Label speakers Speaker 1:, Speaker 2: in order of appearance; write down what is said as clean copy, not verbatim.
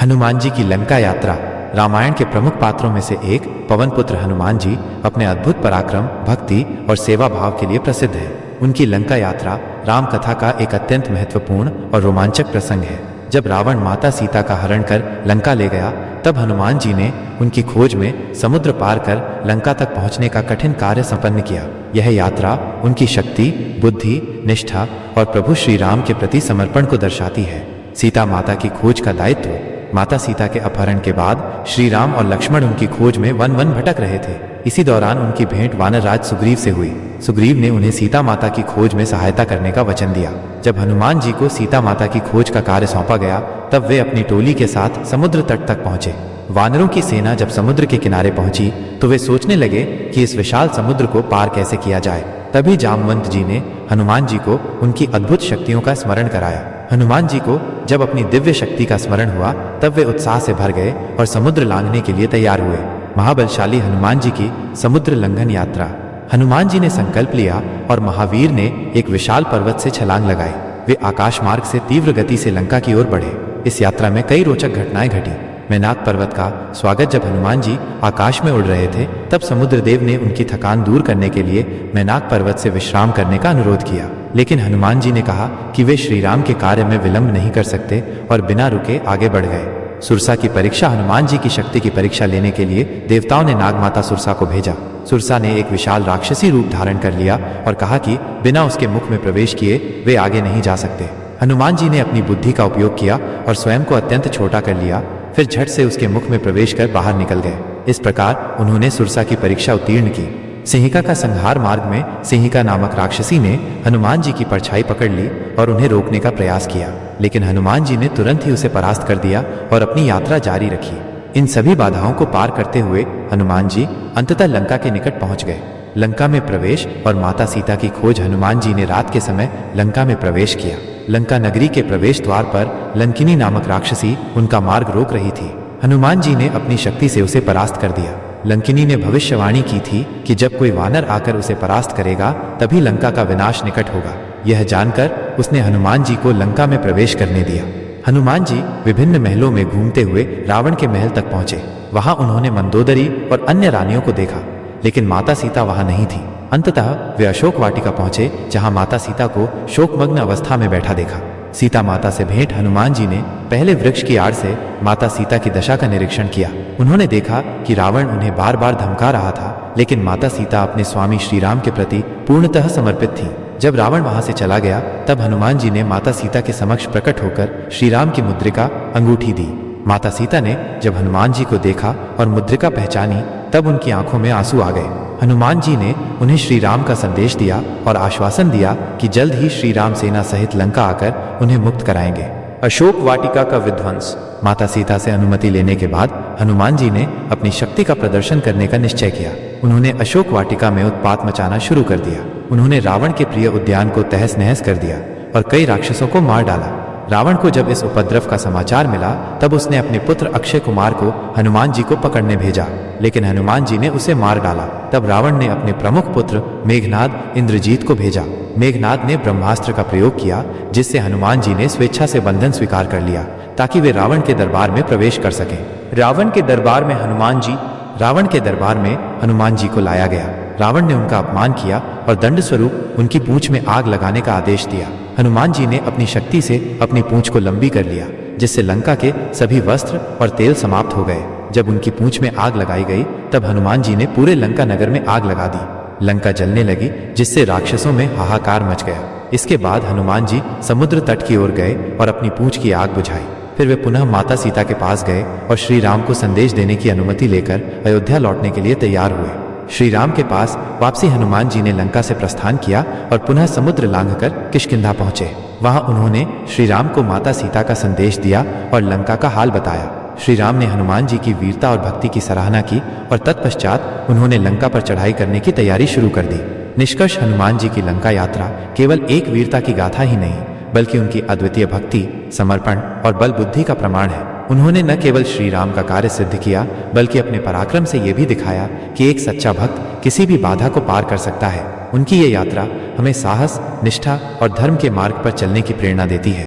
Speaker 1: हनुमान जी की लंका यात्रा। रामायण के प्रमुख पात्रों में से एक पवन पुत्र हनुमान जी अपने अद्भुत पराक्रम, भक्ति और सेवा भाव के लिए प्रसिद्ध है। उनकी लंका यात्रा राम कथा का एक अत्यंत महत्वपूर्ण और रोमांचक प्रसंग है। जब रावण माता सीता का हरण कर लंका ले गया, तब हनुमान जी ने उनकी खोज में समुद्र पार कर लंका तक पहुंचने का कठिन कार्य संपन्न किया। यह यात्रा उनकी शक्ति, बुद्धि, निष्ठा और प्रभु श्री राम के प्रति समर्पण को दर्शाती है। सीता माता की खोज का दायित्व। माता सीता के अपहरण के बाद श्री राम और लक्ष्मण उनकी खोज में वन वन भटक रहे थे। इसी दौरान उनकी भेंट वानर राज सुग्रीव से हुई। सुग्रीव ने उन्हें सीता माता की खोज में सहायता करने का वचन दिया। जब हनुमान जी को सीता माता की खोज का कार्य सौंपा गया, तब वे अपनी टोली के साथ समुद्र तट तक पहुंचे। वानरों की सेना जब समुद्र के किनारे पहुंची, तो वे सोचने लगे कि इस विशाल समुद्र को पार कैसे किया जाए। तभी जामवंत जी ने हनुमान जी को उनकी अद्भुत शक्तियों का स्मरण कराया। हनुमान जी को जब अपनी दिव्य शक्ति का स्मरण हुआ, तब वे उत्साह से भर गए और समुद्र लांघने के लिए तैयार हुए। महाबलशाली हनुमान जी की समुद्र लंघन यात्रा। हनुमान जी ने संकल्प लिया और महावीर ने एक विशाल पर्वत से छलांग लगाई। वे आकाश मार्ग से तीव्र गति से लंका की ओर बढ़े। इस यात्रा में कई रोचक घटनाएं घटी। मैनाक पर्वत का स्वागत। जब हनुमान जी आकाश में उड़ रहे थे, तब समुद्रदेव ने उनकी थकान दूर करने के लिए मैनाक पर्वत से विश्राम करने का अनुरोध किया। लेकिन हनुमान जी ने कहा कि वे श्री राम के कार्य में विलंब नहीं कर सकते और बिना रुके आगे बढ़ गए। सुरसा की परीक्षा। हनुमान जी की शक्ति की परीक्षा लेने के लिए देवताओं ने नागमाता सुरसा को भेजा। सुरसा ने एक विशाल राक्षसी रूप धारण कर लिया और कहा कि बिना उसके मुख में प्रवेश किए वे आगे नहीं जा सकते। हनुमान जी ने अपनी बुद्धि का उपयोग किया और स्वयं को अत्यंत छोटा कर लिया, फिर झट से उसके मुख में प्रवेश कर बाहर निकल गए। इस प्रकार उन्होंने सुरसा की परीक्षा उत्तीर्ण की। सिंहिका का संहार। मार्ग में सिंहिका नामक राक्षसी ने हनुमान जी की परछाई पकड़ ली और उन्हें रोकने का प्रयास किया, लेकिन हनुमान जी ने तुरंत ही उसे परास्त कर दिया और अपनी यात्रा जारी रखी। इन सभी बाधाओं को पार करते हुए हनुमान जी अंततः लंका के निकट पहुंच गए। लंका में प्रवेश और माता सीता की खोज। हनुमान जी ने रात के समय लंका में प्रवेश किया। लंका नगरी के प्रवेश द्वार पर लंकिनी नामक राक्षसी उनका मार्ग रोक रही थी। हनुमान जी ने अपनी शक्ति से उसे परास्त कर दिया। लंकिनी ने भविष्यवाणी की थी कि जब कोई वानर आकर उसे परास्त करेगा, तभी लंका का विनाश निकट होगा। यह जानकर उसने हनुमान जी को लंका में प्रवेश करने दिया। हनुमान जी विभिन्न महलों में घूमते हुए रावण के महल तक पहुंचे। वहां उन्होंने मंदोदरी और अन्य रानियों को देखा, लेकिन माता सीता वहां नहीं थी। अंततः वे अशोक वाटिका पहुंचे, जहां माता सीता को शोकमग्न अवस्था में बैठा देखा। सीता माता से भेंट। हनुमान जी ने पहले वृक्ष की आड़ से माता सीता की दशा का निरीक्षण किया। उन्होंने देखा कि रावण उन्हें बार बार धमका रहा था, लेकिन माता सीता अपने स्वामी श्री राम के प्रति पूर्णतः समर्पित थी। जब रावण वहां से चला गया, तब हनुमान जी ने माता सीता के समक्ष प्रकट होकर श्री राम की मुद्रिका अंगूठी दी। माता सीता ने जब हनुमान जी को देखा और मुद्रिका पहचानी, तब उनकी आंखों में आंसू आ गए। हनुमान जी ने उन्हें श्री राम का संदेश दिया और आश्वासन दिया कि जल्द ही श्री राम सेना सहित लंका आकर उन्हें मुक्त कराएंगे। अशोक वाटिका का विध्वंस। माता सीता से अनुमति लेने के बाद हनुमान जी ने अपनी शक्ति का प्रदर्शन करने का निश्चय किया। उन्होंने अशोक वाटिका में उत्पात मचाना शुरू कर दिया। उन्होंने रावण के प्रिय उद्यान को तहस नहस कर दिया और कई राक्षसों को मार डाला। रावण को जब इस उपद्रव का समाचार मिला, तब उसने अपने पुत्र अक्षय कुमार को हनुमान जी को पकड़ने भेजा, लेकिन हनुमान जी ने उसे मार डाला। तब रावण ने अपने प्रमुख पुत्र मेघनाद इंद्रजीत को भेजा। मेघनाद ने ब्रह्मास्त्र का प्रयोग किया, जिससे हनुमान जी ने स्वेच्छा से बंधन स्वीकार कर लिया, ताकि वे रावण के दरबार में प्रवेश कर सकें। रावण के दरबार में हनुमान जी को लाया गया। रावण ने उनका अपमान किया और दंड स्वरूप उनकी पूंछ में आग लगाने का आदेश दिया। हनुमान जी ने अपनी शक्ति से अपनी पूंछ को लंबी कर लिया, जिससे लंका के सभी वस्त्र और तेल समाप्त हो गए। जब उनकी पूंछ में आग लगाई गई, तब हनुमान जी ने पूरे लंका नगर में आग लगा दी। लंका जलने लगी, जिससे राक्षसों में हाहाकार मच गया। इसके बाद हनुमान जी समुद्र तट की ओर गए और अपनी पूंछ की आग बुझाई। फिर वे पुनः माता सीता के पास गए और श्री राम को संदेश देने की अनुमति लेकर अयोध्या लौटने के लिए तैयार हुए। श्री राम के पास वापसी हनुमान जी ने लंका से प्रस्थान किया और पुनः समुद्र लांघकर किष्किंधा पहुंचे। वहां उन्होंने श्री राम को माता सीता का संदेश दिया और लंका का हाल बताया। श्री राम ने हनुमान जी की वीरता और भक्ति की सराहना की और तत्पश्चात उन्होंने लंका पर चढ़ाई करने की तैयारी शुरू कर दी। निष्कर्ष। हनुमान जी की लंका यात्रा केवल एक वीरता की गाथा ही नहीं, बल्कि उनकी अद्वितीय भक्ति, समर्पण और बल बुद्धि का प्रमाण है। उन्होंने न केवल श्री राम का कार्य सिद्ध किया, बल्कि अपने पराक्रम से यह भी दिखाया कि एक सच्चा भक्त किसी भी बाधा को पार कर सकता है। उनकी ये यात्रा हमें साहस, निष्ठा और धर्म के मार्ग पर चलने की प्रेरणा देती है।